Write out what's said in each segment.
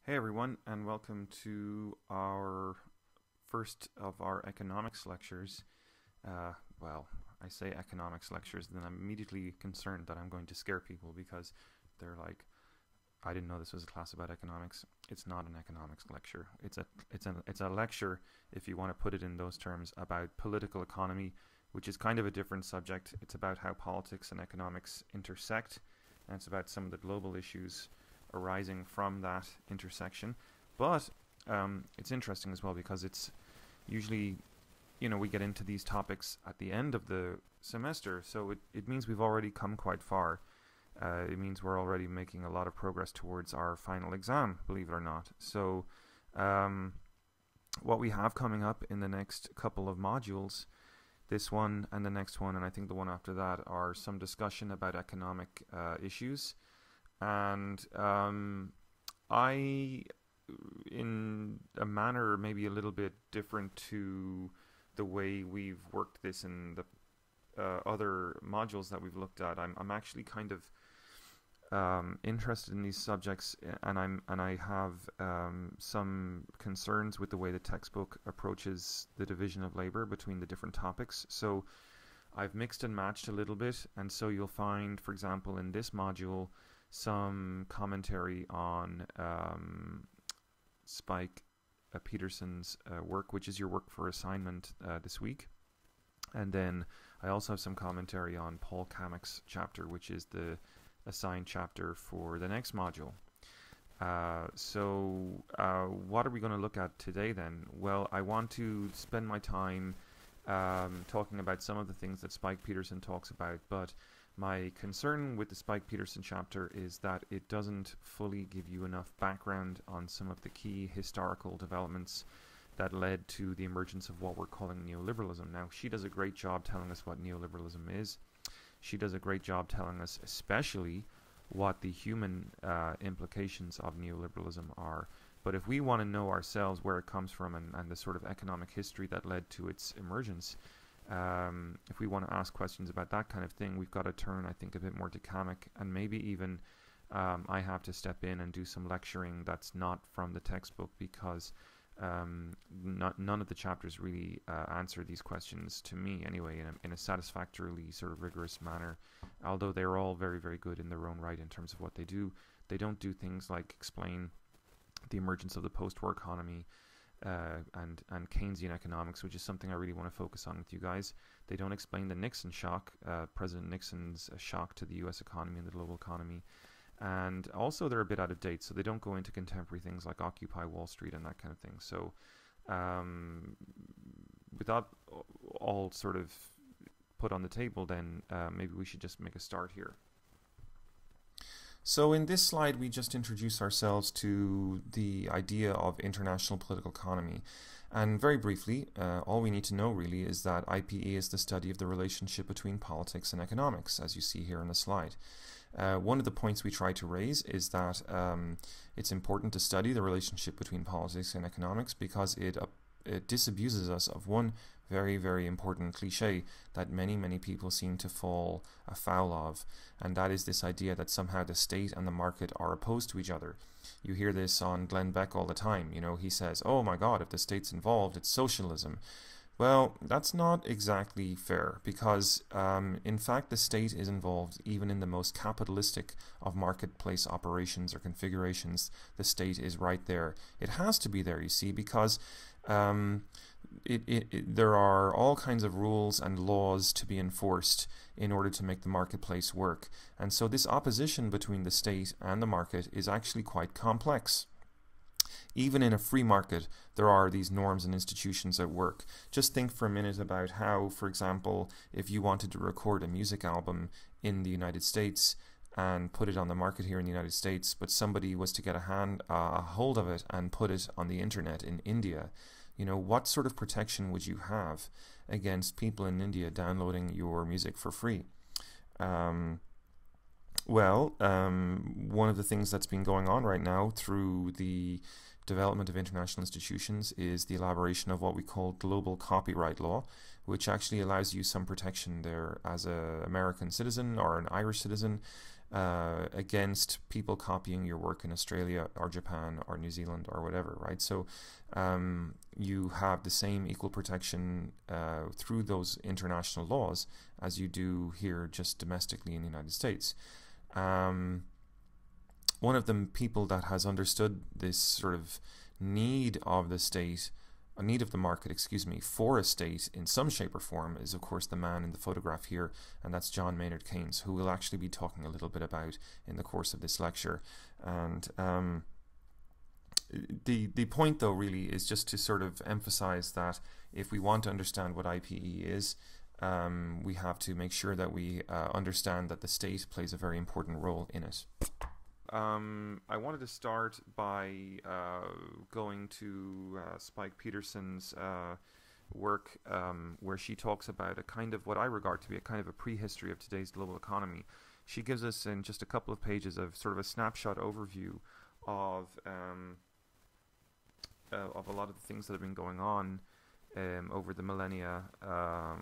Hey everyone, and welcome to our first of our economics lectures. Well, I say economics lectures, then I'm immediately concerned that I'm going to scare people because they're like, I didn't know this was a class about economics. It's not an economics lecture. It's a lecture, if you want to put it in those terms, about political economy, which is kind of a different subject. It's about how politics and economics intersect, and it's about some of the global issues arising from that intersection. But it's interesting as well because it's usually, we get into these topics at the end of the semester, so it means we've already come quite far. It means we're already making a lot of progress towards our final exam, believe it or not. So what we have coming up in the next couple of modules, this one and the next one, and I think the one after that, are some discussion about economic issues. And I, in a manner maybe a little bit different to the way we've worked this in the other modules that we've looked at, I'm actually kind of interested in these subjects, and I have some concerns with the way the textbook approaches the division of labor between the different topics. So I've mixed and matched a little bit, and so you'll find, for example, in this module, some commentary on Spike Peterson's work, which is your work for assignment this week. And then I also have some commentary on Paul Kamak's chapter, which is the assigned chapter for the next module. So what are we going to look at today then? Well, I want to spend my time talking about some of the things that Spike Peterson talks about, but my concern with the Spike Peterson chapter is that it doesn't fully give you enough background on some of the key historical developments that led to the emergence of what we're calling neoliberalism. Now, she does a great job telling us what neoliberalism is. She does a great job telling us especially what the human implications of neoliberalism are. But if we want to know ourselves where it comes from and the sort of economic history that led to its emergence, if we want to ask questions about that kind of thing, we've got to turn, I think, a bit more to Kamak, and maybe even I have to step in and do some lecturing that's not from the textbook, because none of the chapters really answer these questions to me anyway in a satisfactorily sort of rigorous manner. Although they're all very, very good in their own right in terms of what they do, they don't do things like explain the emergence of the post-war economy and Keynesian economics, which is something I really want to focus on with you guys. They don't explain the Nixon shock, President Nixon's shock to the US economy and the global economy. And also they're a bit out of date, so they don't go into contemporary things like Occupy Wall Street and that kind of thing. So with that all sort of put on the table, then maybe we should just make a start here. So in this slide, we just introduce ourselves to the idea of international political economy. And very briefly, all we need to know really is that I.P.E. is the study of the relationship between politics and economics, as you see here in the slide. One of the points we try to raise is that it's important to study the relationship between politics and economics because it disabuses us of one very, very important cliche that many people seem to fall afoul of, and that is this idea that somehow the state and the market are opposed to each other. You hear this on Glenn Beck all the time. He says, oh my God, if the state's involved, it's socialism. Well, that's not exactly fair because, in fact, the state is involved even in the most capitalistic of marketplace operations or configurations. The state is right there. It has to be there, you see, because there are all kinds of rules and laws to be enforced in order to make the marketplace work. And so this opposition between the state and the market is actually quite complex. Even in a free market, there are these norms and institutions at work. Just think for a minute about how, for example, if you wanted to record a music album in the United States and put it on the market here in the United States, but somebody was to get a hold of it and put it on the internet in India, what sort of protection would you have against people in India downloading your music for free? Well, one of the things that's been going on right now through the development of international institutions is the elaboration of what we call global copyright law, which actually allows you some protection there as an American citizen or an Irish citizen against people copying your work in Australia or Japan or New Zealand or whatever, right? So you have the same equal protection through those international laws as you do here just domestically in the United States. One of the people that has understood this sort of need of the state, a need of the market, excuse me, for a state in some shape or form is, of course, the man in the photograph here, and that's John Maynard Keynes, who we'll actually be talking a little bit about in the course of this lecture. And the point, though, really is just to sort of emphasize that if we want to understand what I.P.E. is, we have to make sure that we understand that the state plays a very important role in it. I wanted to start by going to Spike Peterson's work where she talks about a kind of what I regard to be a kind of a prehistory of today's global economy. She gives us in just a couple of pages of sort of a snapshot overview of a lot of the things that have been going on over the millennia,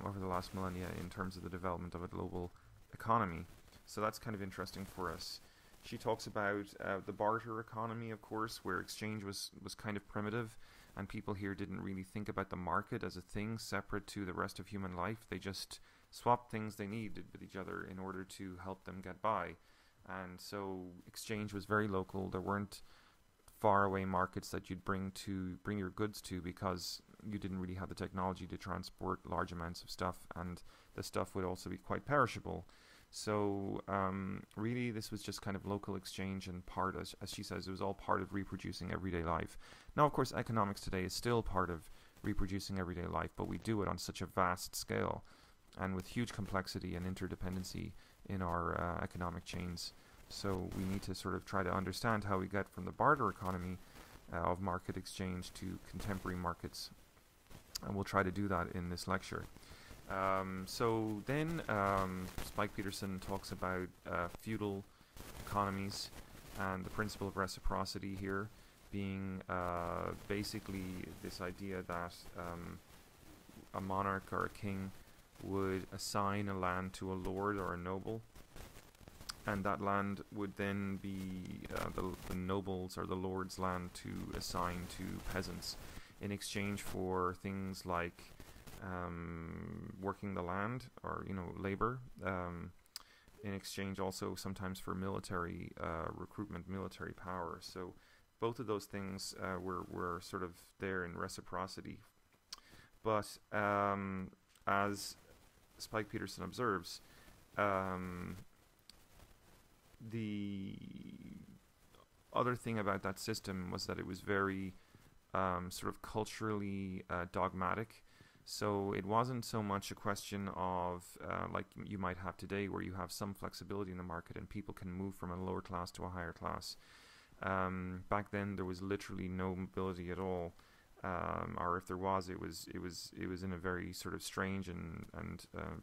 over the last millennia in terms of the development of a global economy. So that's kind of interesting for us. She talks about the barter economy, of course, where exchange was kind of primitive, and people here didn't really think about the market as a thing separate to the rest of human life. They just swapped things they needed with each other in order to help them get by. And so exchange was very local. There weren't faraway markets that you'd bring your goods to, because you didn't really have the technology to transport large amounts of stuff, and the stuff would also be quite perishable. So really this was just kind of local exchange, and part, as she says, it was all part of reproducing everyday life. Now, of course, economics today is still part of reproducing everyday life, but we do it on such a vast scale and with huge complexity and interdependency in our economic chains. So we need to sort of try to understand how we get from the barter economy of market exchange to contemporary markets, and we'll try to do that in this lecture. So then Spike Peterson talks about feudal economies and the principle of reciprocity here being basically this idea that a monarch or a king would assign a land to a lord or a noble, and that land would then be the noble's or the lord's land to assign to peasants in exchange for things like working the land, or labor, in exchange also sometimes for military recruitment, military power. So both of those things were sort of there in reciprocity. But as Spike Peterson observes, the other thing about that system was that it was very sort of culturally dogmatic. So it wasn't so much a question of like you might have today, where you have some flexibility in the market and people can move from a lower class to a higher class. Back then there was literally no mobility at all, or if there was, it was in a very sort of strange and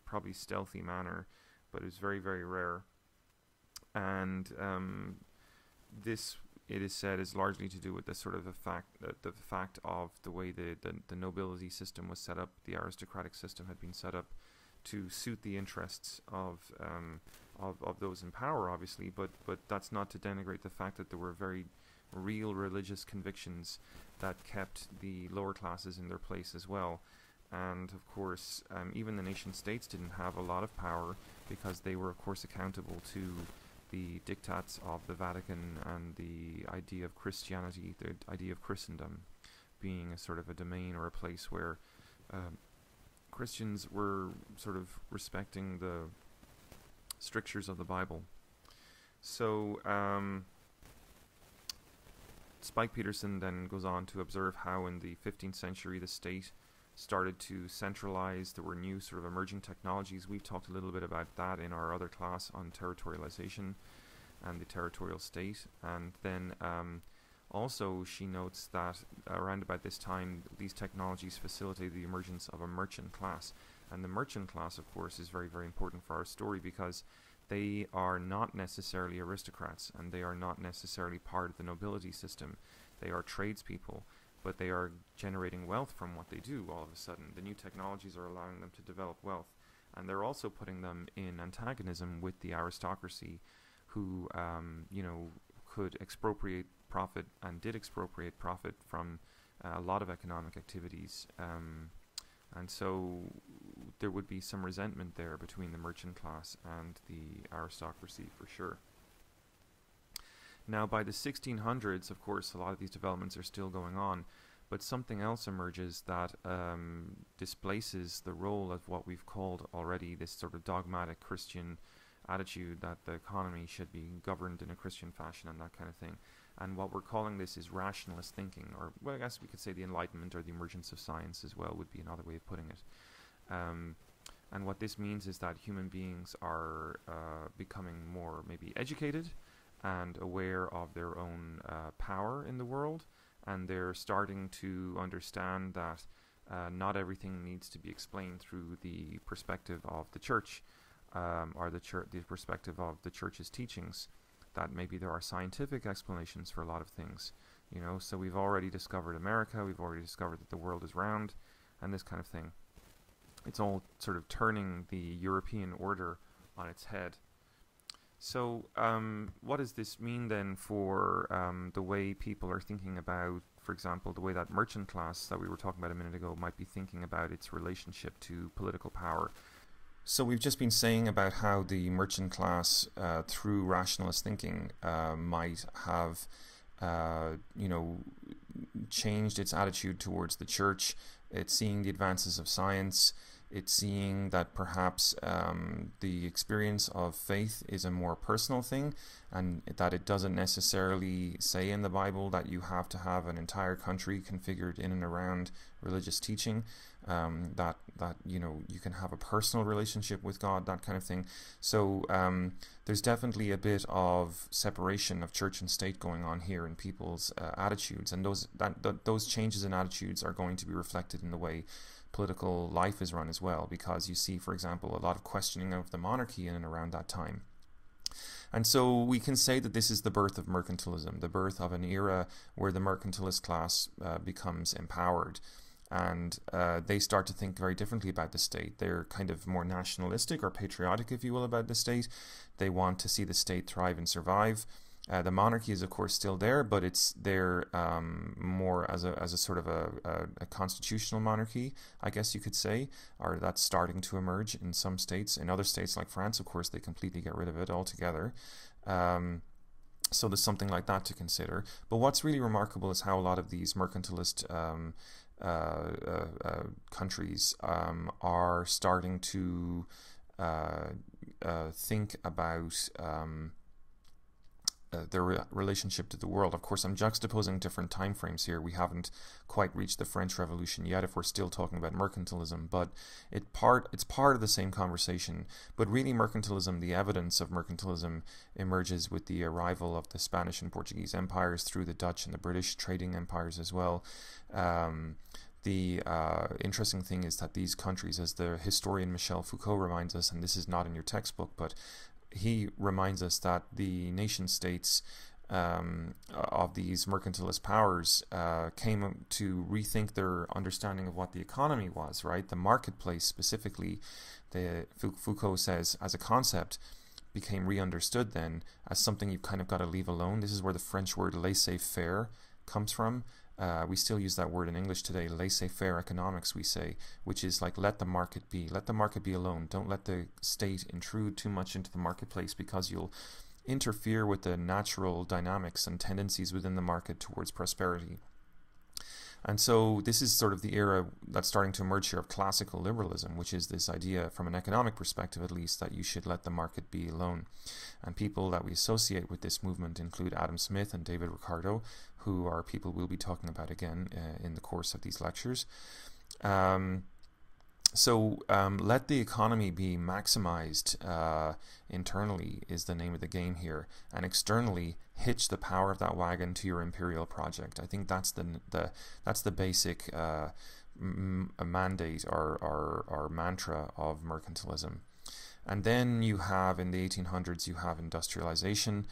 probably stealthy manner, but it was very, very rare. And this, it is said, is largely to do with the sort of the fact of the way the nobility system was set up. The aristocratic system had been set up to suit the interests of those in power, obviously, but that's not to denigrate the fact that there were very real religious convictions that kept the lower classes in their place as well. And of course, even the nation states didn't have a lot of power, because they were of course accountable to the diktats of the Vatican and the idea of Christianity, the idea of Christendom being a sort of a domain or a place where Christians were sort of respecting the strictures of the Bible. So Spike Peterson then goes on to observe how in the 15th century the state started to centralize. There were new sort of emerging technologies. We've talked a little bit about that in our other class on territorialization and the territorial state. And then also she notes that around about this time these technologies facilitated the emergence of a merchant class. And the merchant class, of course, is very, very important for our story, because they are not necessarily aristocrats, and they are not necessarily part of the nobility system. They are tradespeople, but they are generating wealth from what they do all of a sudden. The new technologies are allowing them to develop wealth, and they're also putting them in antagonism with the aristocracy, who could expropriate profit and did expropriate profit from a lot of economic activities. And so there would be some resentment there between the merchant class and the aristocracy, for sure. Now, by the 1600s, of course, a lot of these developments are still going on, but something else emerges that displaces the role of what we've called already this sort of dogmatic Christian attitude that the economy should be governed in a Christian fashion and that kind of thing. And what we're calling this is rationalist thinking, or, well, I guess we could say the Enlightenment or the emergence of science as well would be another way of putting it. And what this means is that human beings are becoming more maybe educated and aware of their own power in the world, and they're starting to understand that not everything needs to be explained through the perspective of the church, or the perspective of the church's teachings. That maybe there are scientific explanations for a lot of things, so we've already discovered America, we've already discovered that the world is round, and this kind of thing. It's all sort of turning the European order on its head. So what does this mean then for the way people are thinking about, for example, the way that merchant class that we were talking about a minute ago might be thinking about its relationship to political power? So we've just been saying about how the merchant class, through rationalist thinking, might have, changed its attitude towards the church. It's seeing the advances of science. It's seeing that perhaps the experience of faith is a more personal thing, and that it doesn't necessarily say in the Bible that you have to have an entire country configured in and around religious teaching. That you can have a personal relationship with God, that kind of thing. So there's definitely a bit of separation of church and state going on here in people's attitudes, and those changes in attitudes are going to be reflected in the way political life is run as well, because you see, for example, a lot of questioning of the monarchy in and around that time. And so we can say that this is the birth of mercantilism, the birth of an era where the mercantilist class becomes empowered. And they start to think very differently about the state. They're kind of more nationalistic or patriotic, if you will, about the state. They want to see the state thrive and survive. The monarchy is, of course, still there, but it's there more as a sort of a constitutional monarchy, I guess you could say, or that's starting to emerge in some states. In other states, like France, of course, they completely get rid of it altogether. So there's something like that to consider. But what's really remarkable is how a lot of these mercantilist countries are starting to think about their relationship to the world. Of course, I'm juxtaposing different time frames here. We haven't quite reached the French Revolution yet if we're still talking about mercantilism, but it's part of the same conversation. But really, mercantilism, the evidence of mercantilism emerges with the arrival of the Spanish and Portuguese empires through the Dutch and the British trading empires as well. The interesting thing is that these countries, as the historian Michel Foucault reminds us, and this is not in your textbook, but he reminds us that the nation states of these mercantilist powers came to rethink their understanding of what the economy was, right? The marketplace specifically, Foucault says, as a concept, became re-understood then as something you've kind of got to leave alone. This is where the French word laissez-faire comes from. We still use that word in English today, laissez-faire economics, we say, which is like, let the market be alone. Don't let the state intrude too much into the marketplace, because you'll interfere with the natural dynamics and tendencies within the market towards prosperity. And so this is sort of the era that's starting to emerge here of classical liberalism, which is this idea, from an economic perspective at least, that you should let the market be alone. And people that we associate with this movement include Adam Smith and David Ricardo, who are people we'll be talking about again in the course of these lectures. So let the economy be maximized internally is the name of the game here, and externally hitch the power of that wagon to your imperial project. I think that's the basic mandate or mantra of mercantilism. And then you have, in the 1800s, you have industrialization,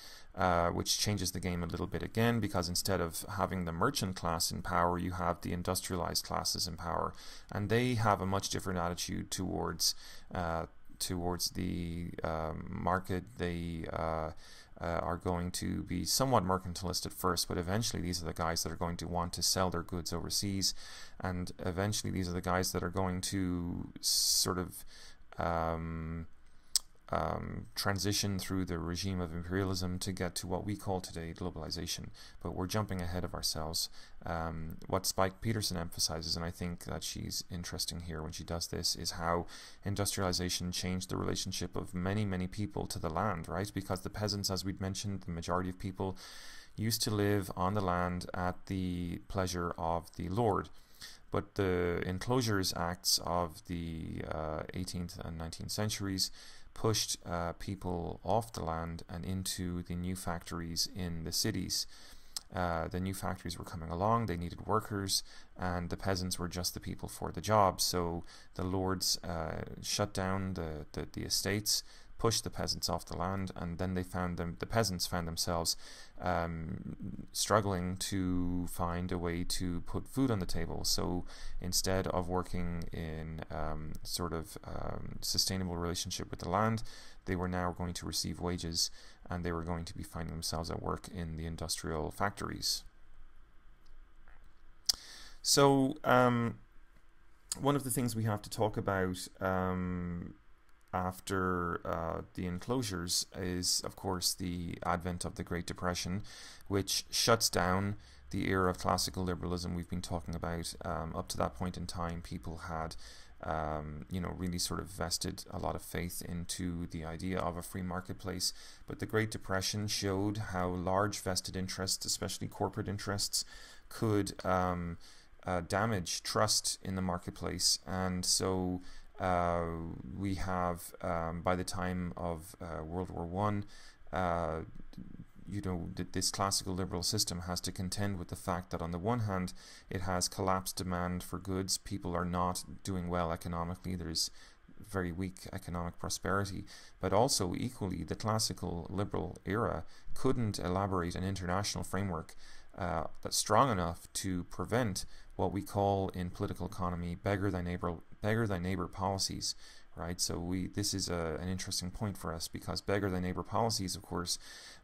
which changes the game a little bit again, because instead of having the merchant class in power, you have the industrialized classes in power. And they have a much different attitude towards the market. They are going to be somewhat mercantilist at first, but eventually these are the guys that are going to want to sell their goods overseas, and eventually these are the guys that are going to sort of transition through the regime of imperialism to get to what we call today globalization. But we're jumping ahead of ourselves. What Spike Peterson emphasizes, and I think that she's interesting here when she does this, is how industrialization changed the relationship of many, many people to the land, right? Because the peasants, as we'd mentioned, the majority of people used to live on the land at the pleasure of the lord. But the Enclosures Acts of the 18th and 19th centuries pushed people off the land and into the new factories in the cities. The new factories were coming along, they needed workers, and the peasants were just the people for the job. So the lords shut down the estates, pushed the peasants off the land, and then the peasants found themselves struggling to find a way to put food on the table. So instead of working in sustainable relationship with the land, they were now going to receive wages, and they were going to be finding themselves at work in the industrial factories. So one of the things we have to talk about after the enclosures is, of course, the advent of the Great Depression, which shuts down the era of classical liberalism we've been talking about. Up to that point in time, people had really sort of vested a lot of faith into the idea of a free marketplace. But the Great Depression showed how large vested interests, especially corporate interests, could damage trust in the marketplace. And so we have, by the time of World War I, this classical liberal system has to contend with the fact that on the one hand it has collapsed demand for goods, people are not doing well economically, there's very weak economic prosperity, but also equally the classical liberal era couldn't elaborate an international framework that's strong enough to prevent what we call in political economy beggar thy neighbor policies. Right, so this is an interesting point for us, because beggar thy neighbor policies, of course,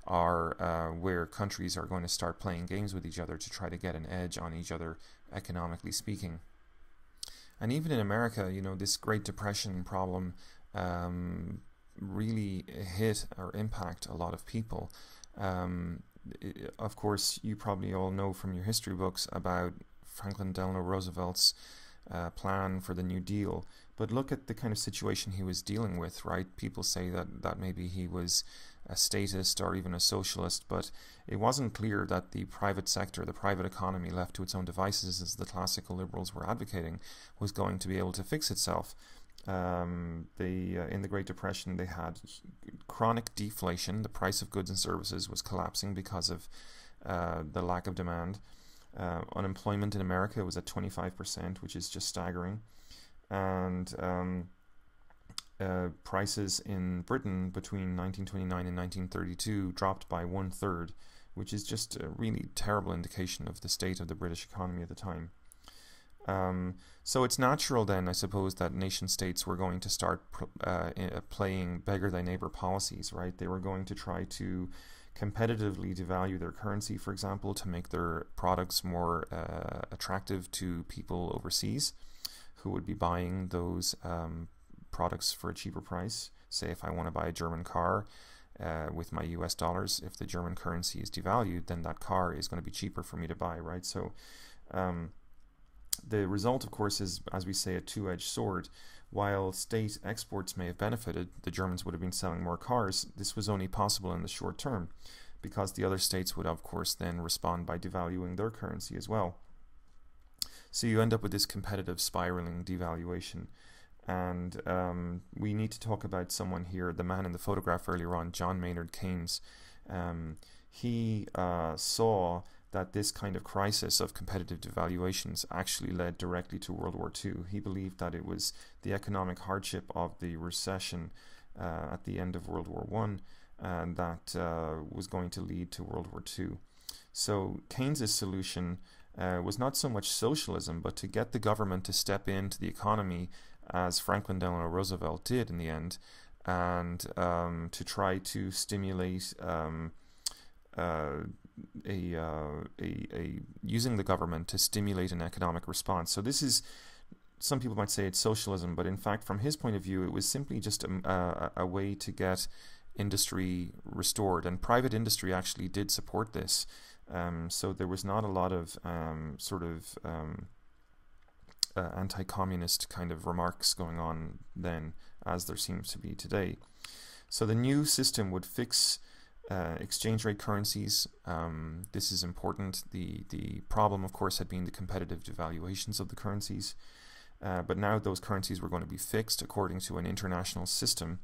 are where countries are going to start playing games with each other to try to get an edge on each other, economically speaking. And even in America, this Great Depression problem really hit or impact a lot of people. Of course, you probably all know from your history books about Franklin Delano Roosevelt's plan for the New Deal. But look at the kind of situation he was dealing with, right? People say that maybe he was a statist or even a socialist, but it wasn't clear that the private sector, the private economy left to its own devices, as the classical liberals were advocating, was going to be able to fix itself. In the Great Depression, they had chronic deflation. The price of goods and services was collapsing because of the lack of demand. Unemployment in America was at 25%, which is just staggering. And prices in Britain between 1929 and 1932 dropped by 1/3, which is just a really terrible indication of the state of the British economy at the time. So it's natural then, I suppose, that nation states were going to start playing beggar thy neighbor policies, right? They were going to try to competitively devalue their currency, for example, to make their products more attractive to people overseas who would be buying those products for a cheaper price. Say if I want to buy a German car with my US dollars, if the German currency is devalued, then that car is going to be cheaper for me to buy, right? So the result, of course, is, as we say, a two-edged sword. While state exports may have benefited, the Germans would have been selling more cars. This was only possible in the short term, because the other states would, of course, then respond by devaluing their currency as well. So you end up with this competitive spiraling devaluation. And we need to talk about someone here, the man in the photograph earlier on, John Maynard Keynes. He saw that this kind of crisis of competitive devaluations actually led directly to World War II. He believed that it was the economic hardship of the recession at the end of World War I that was going to lead to World War II. So Keynes's solution was not so much socialism, but to get the government to step into the economy, as Franklin Delano Roosevelt did in the end, and to try to stimulate using the government to stimulate an economic response. So this is, some people might say it's socialism, but in fact, from his point of view, it was simply just a way to get industry restored, and private industry actually did support this. So there was not a lot of anti-communist kind of remarks going on then, as there seems to be today. So the new system would fix exchange rate currencies. This is important. The problem, of course, had been the competitive devaluations of the currencies. But now those currencies were going to be fixed according to an international system.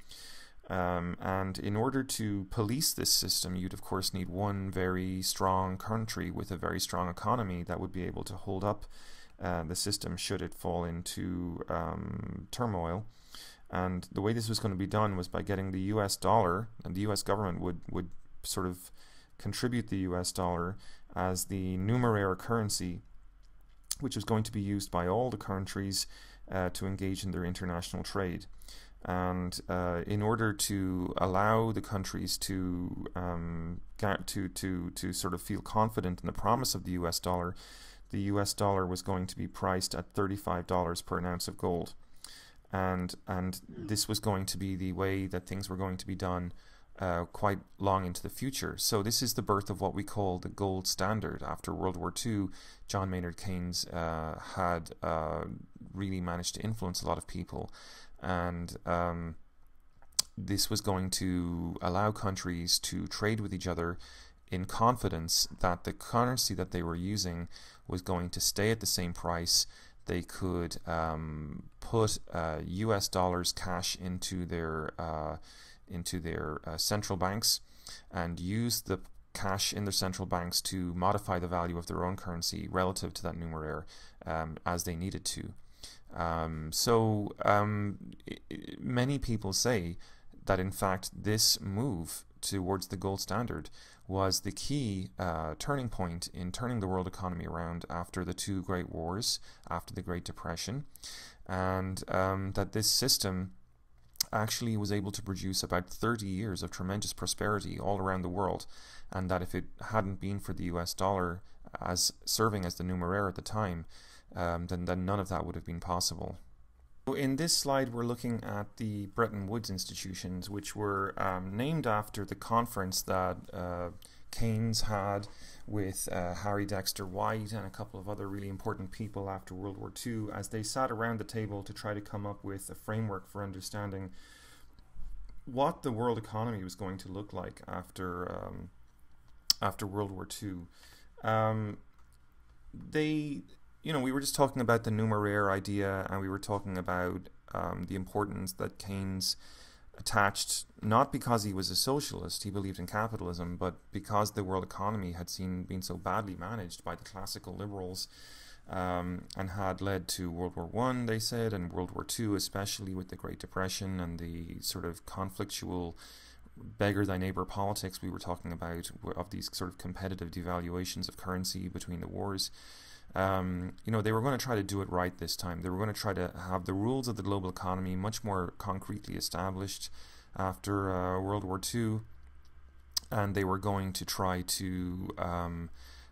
And in order to police this system, you'd of course need one very strong country with a very strong economy that would be able to hold up the system should it fall into turmoil. And the way this was going to be done was by getting the US dollar, and the US government would sort of contribute the US dollar as the numeraire currency, which was going to be used by all the countries to engage in their international trade. And in order to allow the countries to sort of feel confident in the promise of the US dollar was going to be priced at $35 per ounce of gold. And this was going to be the way that things were going to be done quite long into the future. So this is the birth of what we call the gold standard. After World War II, John Maynard Keynes had really managed to influence a lot of people, and this was going to allow countries to trade with each other in confidence that the currency that they were using was going to stay at the same price. They could put US dollars cash into their central banks and use the cash in their central banks to modify the value of their own currency relative to that numeraire as they needed to. Many people say that in fact this move towards the gold standard was the key turning point in turning the world economy around after the two great wars, after the Great Depression, and that this system actually was able to produce about 30 years of tremendous prosperity all around the world, and that if it hadn't been for the US dollar as serving as the numeraire at the time, then none of that would have been possible. In this slide, we're looking at the Bretton Woods institutions, which were named after the conference that Keynes had with Harry Dexter White and a couple of other really important people after World War II, as they sat around the table to try to come up with a framework for understanding what the world economy was going to look like after World War II. We were just talking about the numeraire idea, and we were talking about the importance that Keynes attached, not because he was a socialist, he believed in capitalism, but because the world economy had been so badly managed by the classical liberals and had led to World War I, they said, and World War II, especially with the Great Depression and the sort of conflictual beggar-thy-neighbor politics we were talking about, of these sort of competitive devaluations of currency between the wars. They were going to try to do it right this time. They were going to try to have the rules of the global economy much more concretely established after World War II, and they were going to try to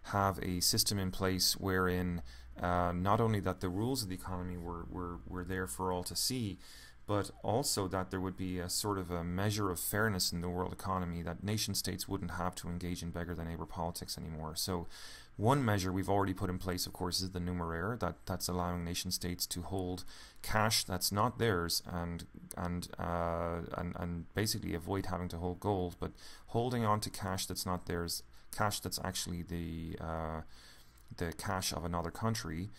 have a system in place wherein not only that the rules of the economy were there for all to see, but also that there would be a sort of a measure of fairness in the world economy, that nation states wouldn't have to engage in beggar-thy-neighbor politics anymore. So one measure we've already put in place, of course, is the numeraire, that's allowing nation states to hold cash that's not theirs and basically avoid having to hold gold, but holding on to cash that's not theirs, cash that's actually the cash of another country,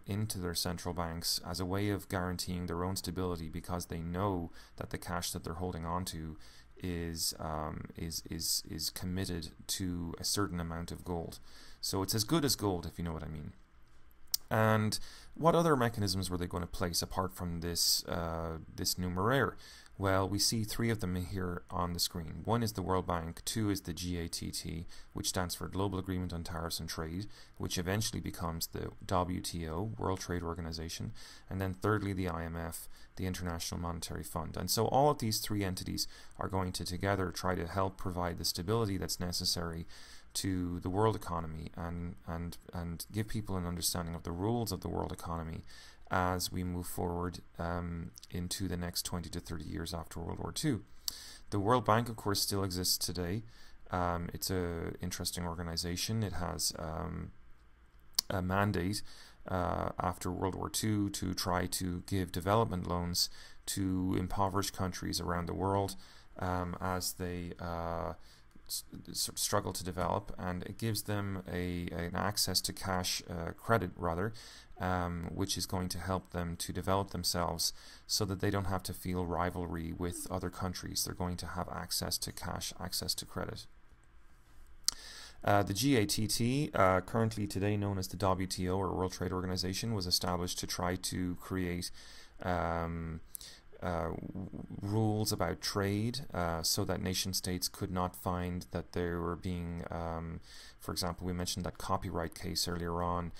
into their central banks as a way of guaranteeing their own stability, because they know that the cash that they're holding on to is committed to a certain amount of gold. So it's as good as gold, if you know what I mean. And what other mechanisms were they going to place apart from this numeraire? Well, we see three of them here on the screen. One is the World Bank, two is the GATT, which stands for Global Agreement on Tariffs and Trade, which eventually becomes the WTO, World Trade Organization, and then thirdly the IMF, the International Monetary Fund. And so all of these three entities are going to together try to help provide the stability that's necessary to the world economy and give people an understanding of the rules of the world economy as we move forward into the next 20 to 30 years after World War II. The World Bank, of course, still exists today. It's an interesting organization. It has a mandate after World War II to try to give development loans to impoverished countries around the world as they struggle to develop, and it gives them an access to cash credit rather, which is going to help them to develop themselves so that they don't have to feel rivalry with other countries. They're going to have access to cash, access to credit. The GATT, currently today known as the WTO or World Trade Organization, was established to try to create rules about trade so that nation states could not find that they were being, for example, we mentioned that copyright case earlier on.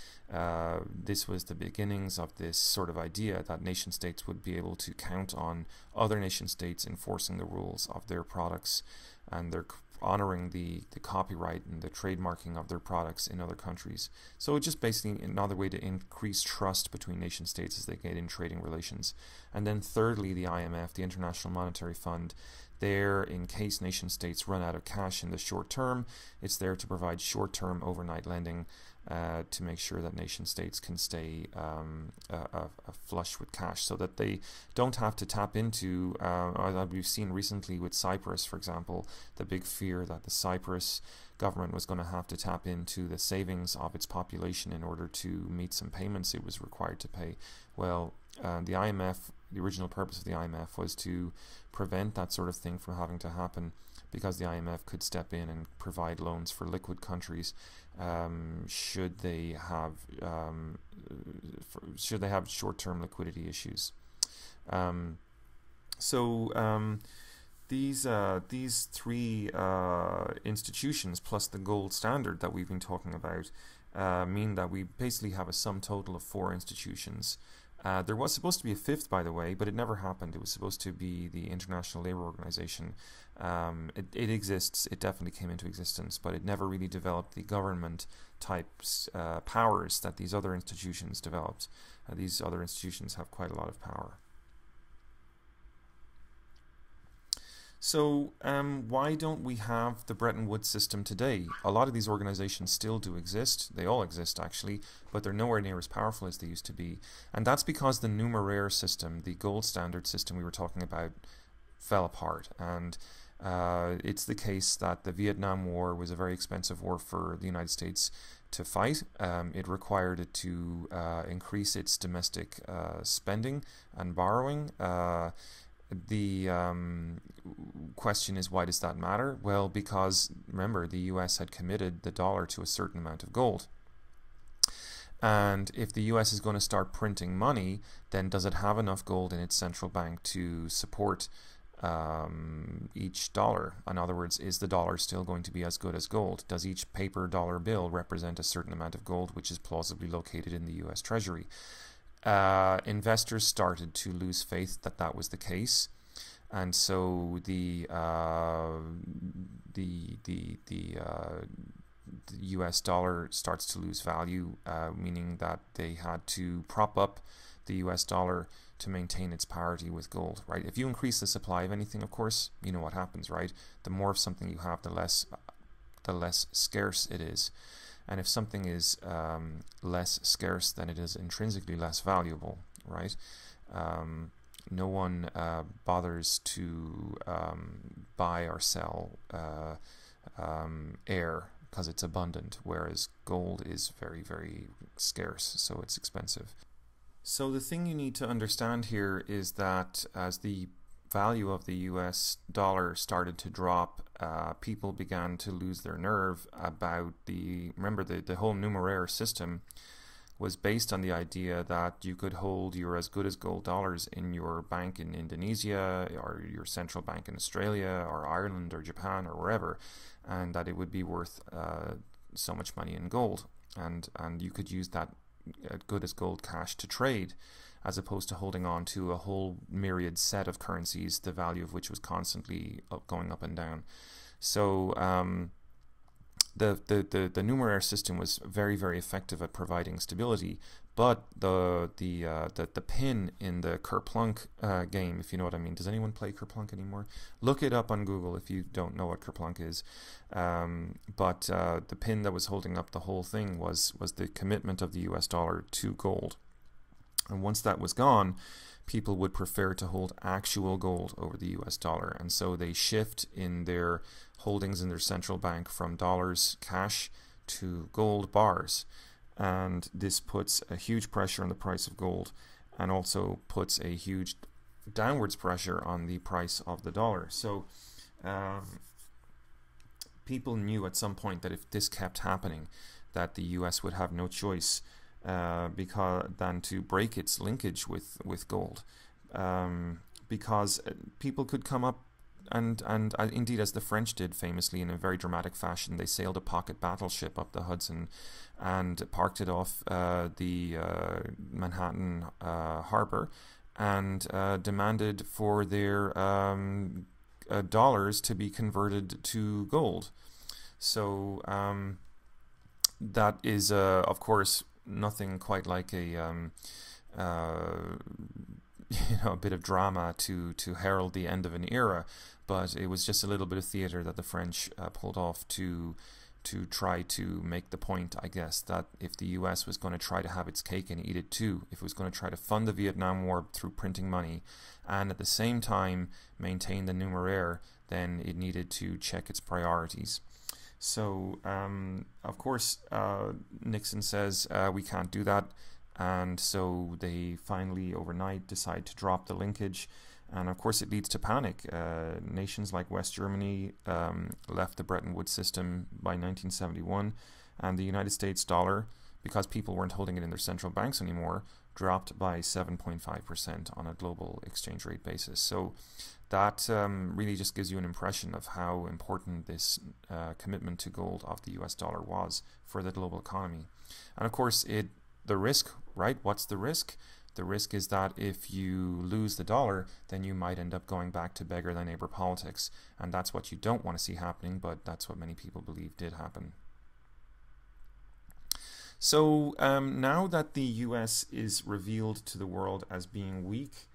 This was the beginnings of this sort of idea that nation states would be able to count on other nation states enforcing the rules of their products and their honoring the copyright and the trademarking of their products in other countries. So it's just basically another way to increase trust between nation states as they get in trading relations. And then thirdly, the IMF, the International Monetary Fund, there in case nation states run out of cash in the short term, it's there to provide short-term overnight lending to make sure that nation states can stay flush with cash so that they don't have to tap into, or that we've seen recently with Cyprus, for example, the big fear that the Cyprus government was going to have to tap into the savings of its population in order to meet some payments it was required to pay. Well, the IMF, the original purpose of the IMF was to prevent that sort of thing from having to happen, because the IMF could step in and provide loans for liquid countries should they have short-term liquidity issues. These three institutions plus the gold standard that we've been talking about mean that we basically have a sum total of 4 institutions. There was supposed to be a fifth, by the way, but it never happened. It was supposed to be the International Labour Organization. It exists. It definitely came into existence, but it never really developed the government type powers that these other institutions developed. These other institutions have quite a lot of power. So why don't we have the Bretton Woods system today? A lot of these organizations still do exist. They all exist, actually, but they're nowhere near as powerful as they used to be. And that's because the numeraire system, the gold standard system we were talking about, fell apart. And it's the case that the Vietnam War was a very expensive war for the United States to fight. It required it to increase its domestic spending and borrowing. The question is, why does that matter? Well, because remember, the US had committed the dollar to a certain amount of gold. And if the US is going to start printing money, then does it have enough gold in its central bank to support each dollar? In other words, is the dollar still going to be as good as gold? Does each paper dollar bill represent a certain amount of gold which is plausibly located in the US Treasury? Investors started to lose faith that that was the case, and so the U.S. dollar starts to lose value, meaning that they had to prop up the U.S. dollar to maintain its parity with gold. Right? If you increase the supply of anything, of course, you know what happens, right? The more of something you have, the less scarce it is. And if something is less scarce, then it is intrinsically less valuable, right? No one bothers to buy or sell air because it's abundant, whereas gold is very, very scarce, so it's expensive. So the thing you need to understand here is that as the value of the US dollar started to drop, people began to lose their nerve about the whole numeraire system was based on the idea that you could hold your as good as gold dollars in your bank in Indonesia, or your central bank in Australia or Ireland or Japan or wherever, and that it would be worth so much money in gold, and you could use that good as gold cash to trade, as opposed to holding on to a whole myriad set of currencies, the value of which was constantly going up and down. So the numeraire system was very, very effective at providing stability, but the pin in the Kerplunk game, if you know what I mean. Does anyone play Kerplunk anymore? Look it up on Google if you don't know what Kerplunk is. But the pin that was holding up the whole thing was the commitment of the US dollar to gold. And once that was gone, people would prefer to hold actual gold over the US dollar. And so they shift in their holdings in their central bank from dollars cash to gold bars. And this puts a huge pressure on the price of gold, and also puts a huge downwards pressure on the price of the dollar. So people knew at some point that if this kept happening, that the US would have no choice than to break its linkage with gold, because people could come up and indeed, as the French did famously in a very dramatic fashion, they sailed a pocket battleship up the Hudson and parked it off the Manhattan harbor, and demanded for their dollars to be converted to gold. So that is, of course, nothing quite like a a bit of drama to herald the end of an era, but it was just a little bit of theater that the French pulled off to try to make the point, I guess, that if the US was going to try to have its cake and eat it too, if it was going to try to fund the Vietnam War through printing money and at the same time maintain the numeraire, then it needed to check its priorities. So, of course, Nixon says we can't do that, and so they finally overnight decide to drop the linkage, and of course it leads to panic. Nations like West Germany left the Bretton Woods system by 1971, and the United States dollar, because people weren't holding it in their central banks anymore, dropped by 7.5% on a global exchange rate basis. So that really just gives you an impression of how important this commitment to gold of the US dollar was for the global economy. And of course, the risk, right? What's the risk? The risk is that if you lose the dollar, then you might end up going back to beggar thy neighbor politics. And that's what you don't want to see happening, but that's what many people believe did happen. So now that the US is revealed to the world as being weak,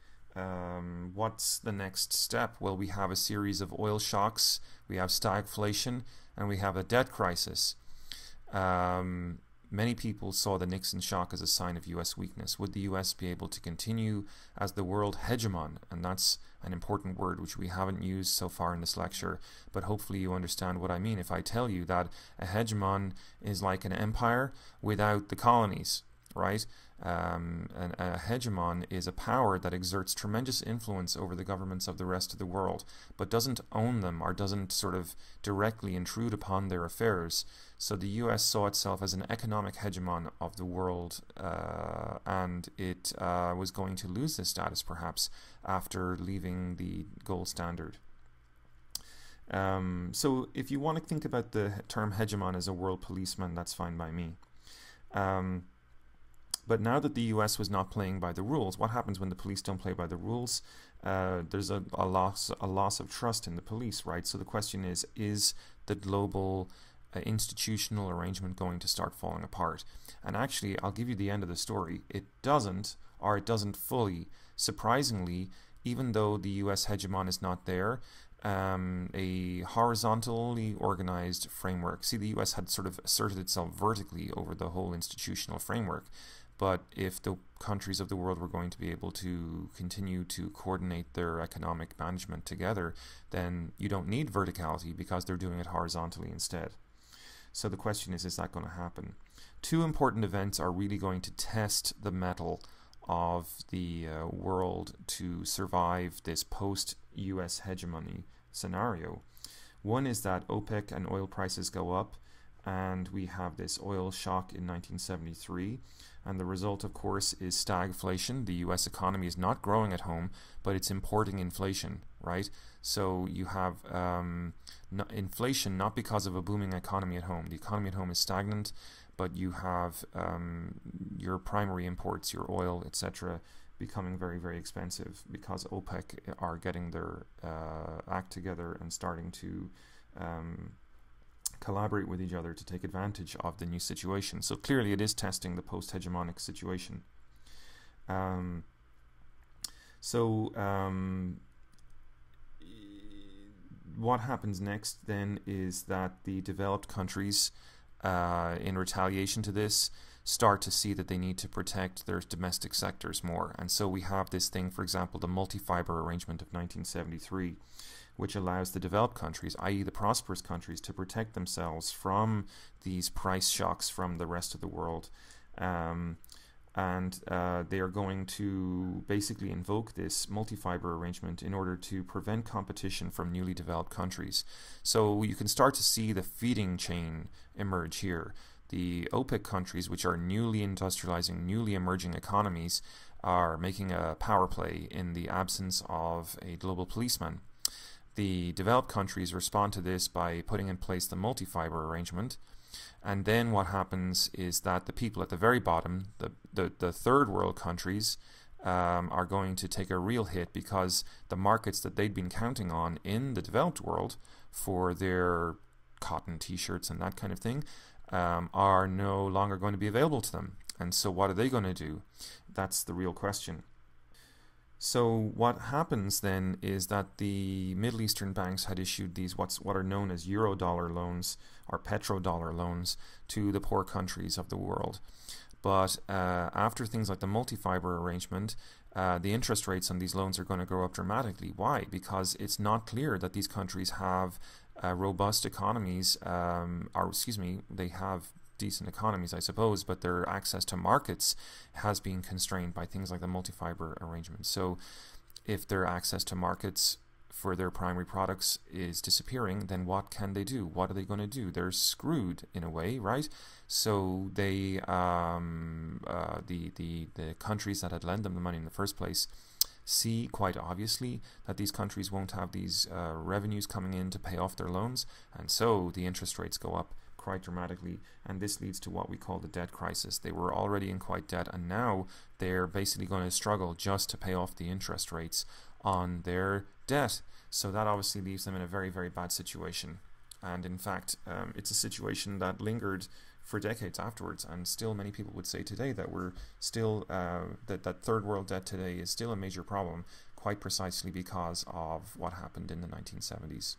what's the next step? Well, we have a series of oil shocks, we have stagflation, and we have a debt crisis. Many people saw the Nixon shock as a sign of US weakness. Would the US be able to continue as the world hegemon? And that's an important word which we haven't used so far in this lecture, but hopefully you understand what I mean if I tell you that a hegemon is like an empire without the colonies, right? A hegemon is a power that exerts tremendous influence over the governments of the rest of the world, but doesn't own them or doesn't sort of directly intrude upon their affairs. So the US saw itself as an economic hegemon of the world, and it was going to lose this status perhaps after leaving the gold standard. So if you want to think about the term hegemon as a world policeman, that's fine by me. But now that the US was not playing by the rules, what happens when the police don't play by the rules? There's a loss of trust in the police, right? So the question is the global institutional arrangement going to start falling apart? And actually, I'll give you the end of the story. It doesn't, or it doesn't fully. Surprisingly, even though the US hegemon is not there, a horizontally organized framework. See, the US had sort of asserted itself vertically over the whole institutional framework. But if the countries of the world were going to be able to continue to coordinate their economic management together, then you don't need verticality because they're doing it horizontally instead. So the question is that going to happen? Two important events are really going to test the mettle of the world to survive this post-US hegemony scenario. One is that OPEC and oil prices go up, and we have this oil shock in 1973. And the result, of course, is stagflation. The US economy is not growing at home, but it's importing inflation, right? So you have inflation not because of a booming economy at home. The economy at home is stagnant, but you have your primary imports, your oil, etc., becoming very, very expensive because OPEC are getting their act together and starting to collaborate with each other to take advantage of the new situation. So clearly it is testing the post-hegemonic situation. What happens next then is that the developed countries, in retaliation to this, start to see that they need to protect their domestic sectors more. And so we have this thing, for example, the multi-fiber arrangement of 1973, which allows the developed countries, i.e. the prosperous countries, to protect themselves from these price shocks from the rest of the world. They are going to basically invoke this multi-fiber arrangement in order to prevent competition from newly developed countries. So you can start to see the feeding chain emerge here. The OPEC countries, which are newly industrializing, newly emerging economies, are making a power play in the absence of a global policeman. The developed countries respond to this by putting in place the multi-fiber arrangement. And then what happens is that the people at the very bottom, the third world countries, are going to take a real hit because the markets that they'd been counting on in the developed world for their cotton t-shirts and that kind of thing are no longer going to be available to them. And so what are they going to do? That's the real question. So what happens then is that the Middle Eastern banks had issued these what are known as Eurodollar loans or petrodollar loans to the poor countries of the world. But after things like the multi-fiber arrangement, the interest rates on these loans are going to go up dramatically. Why? Because it's not clear that these countries have robust economies, they have decent economies, I suppose, but their access to markets has been constrained by things like the multi-fiber arrangement. So if their access to markets for their primary products is disappearing, then what can they do? What are they going to do? They're screwed in a way, right? So they, the countries that had lent them the money in the first place see quite obviously that these countries won't have these revenues coming in to pay off their loans, and so the interest rates go up quite dramatically, and this leads to what we call the debt crisis. They were already in quite debt, and now they're basically going to struggle just to pay off the interest rates on their debt. So that obviously leaves them in a very, very bad situation. And in fact, it's a situation that lingered for decades afterwards, and still many people would say today that we're still that third world debt today is still a major problem, quite precisely because of what happened in the 1970s.